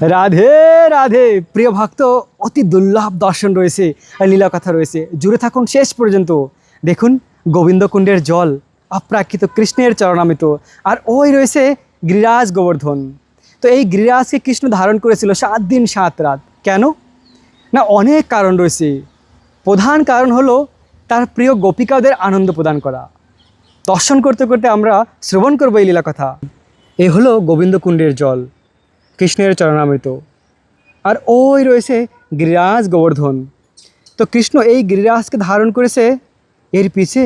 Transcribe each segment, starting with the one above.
রাধে রাধে। প্রিয় ভক্ত, অতি দুর্লভ দর্শন রয়েছে, লীলা কথা রয়েছে, জুড়ে থাকুন শেষ পর্যন্ত। দেখুন গোবিন্দকুণ্ডের জল, অপ্রাকৃত কৃষ্ণের চরণামৃত, আর ওই রয়েছে গিরিরাজ গোবর্ধন। তো এই গিরিরাজকে কৃষ্ণ ধারণ করেছিল 7 দিন 7 রাত। কেন না, অনেক কারণ রয়েছে। প্রধান কারণ হলো তার প্রিয় গোপিকাদের আনন্দ প্রদান করা। দর্শন করতে করতে আমরা শ্রবণ করবো এই লীলা কথা। এ হলো গোবিন্দকুণ্ডের জল, কৃষ্ণের চরণামৃত, আর ওই রয়েছে গিরিরাজ গোবর্ধন। তো কৃষ্ণ এই গিরিরাজকে ধারণ করেছে এর পিছে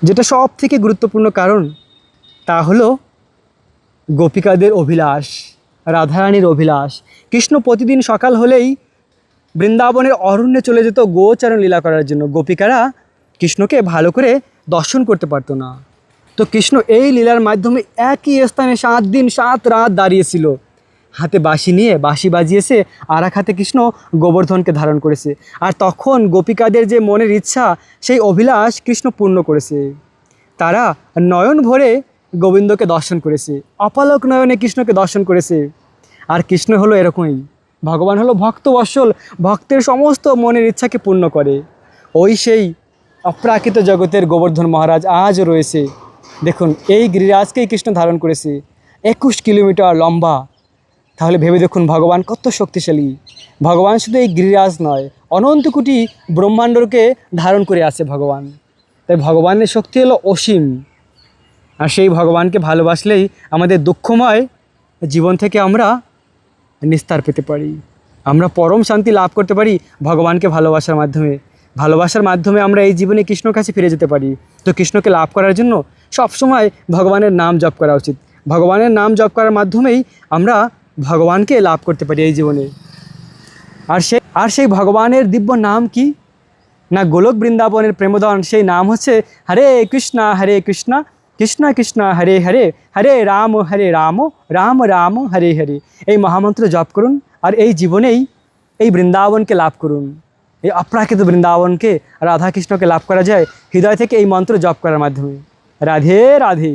যেটা সব থেকে গুরুত্বপূর্ণ কারণ, তা হলো গোপিকাদের অভিলাষ, রাধারানীর অভিলাষ। কৃষ্ণ প্রতিদিন সকাল হলেই বৃন্দাবনের অরণ্যে চলে যেত গোচারণ লীলা করার জন্য। গোপিকারা কৃষ্ণকে ভালো করে দর্শন করতে পারতো না। তো কৃষ্ণ এই লীলার মাধ্যমে একই স্থানে 7 দিন 7 রাত দাঁড়িয়েছিল। হাতে বাঁশি নিয়ে বাঁশি বাজিয়েছে, আর এক হাতে কৃষ্ণ গোবর্ধনকে ধারণ করেছে। আর তখন গোপিকাদের যে মনের ইচ্ছা, সেই অভিলাষ কৃষ্ণ পূর্ণ করেছে। তারা নয়ন ভরে গোবিন্দকে দর্শন করেছে, অপালক নয়নে কৃষ্ণকে দর্শন করেছে। আর কৃষ্ণ হলো এরকমই, ভগবান হলো ভক্তবৎসল, ভক্তের সমস্ত মনের ইচ্ছাকে পূর্ণ করে। ওই সেই অপ্রাকৃত জগতের গোবর্ধন মহারাজ আজও রয়েছে। দেখুন এই গিরিরাজকেই কৃষ্ণ ধারণ করেছে, 21 কিলোমিটার লম্বা। তাহলে ভেবে দেখুন ভগবান কত শক্তিশালী। ভগবান শুধু এই গিরিরাজ নয়, অনন্ত কোটি ব্রহ্মাণ্ডকে ধারণ করে আছে ভগবান। তাই ভগবানের শক্তি হলো অসীম। আর সেই ভগবানকে ভালোবাসলেই আমাদের দুঃখময় জীবন থেকে আমরা নিস্তার পেতে পারি, আমরা পরম শান্তি লাভ করতে পারি ভগবানকে ভালোবাসার মাধ্যমে। ভালোবাসার মাধ্যমে আমরা এই জীবনে কৃষ্ণর কাছে ফিরে যেতে পারি। তো কৃষ্ণকে লাভ করার জন্য সবসময় ভগবানের নাম জপ করা উচিত। ভগবানের নাম জপ করার মাধ্যমেই আমরা ভগবানকে লাভ করতে পারি এই জীবনে। আর সেই ভগবানের দিব্য নাম কি না, গোলক বৃন্দাবনের প্রেমদন, সেই নাম হচ্ছে হরে কৃষ্ণ কৃষ্ণ কৃষ্ণ হরে হরে, হরে রাম রাম রাম হরে হরে। এই মহামন্ত্র জপ করুন, আর এই জীবনেই এই বৃন্দাবনকে লাভ করুন। এই অপ্রাকৃত বৃন্দাবনকে, রাধা কৃষ্ণকে লাভ করা যায় হৃদয় থেকে এই মন্ত্র জপ করার মাধ্যমে। রাধে রাধে।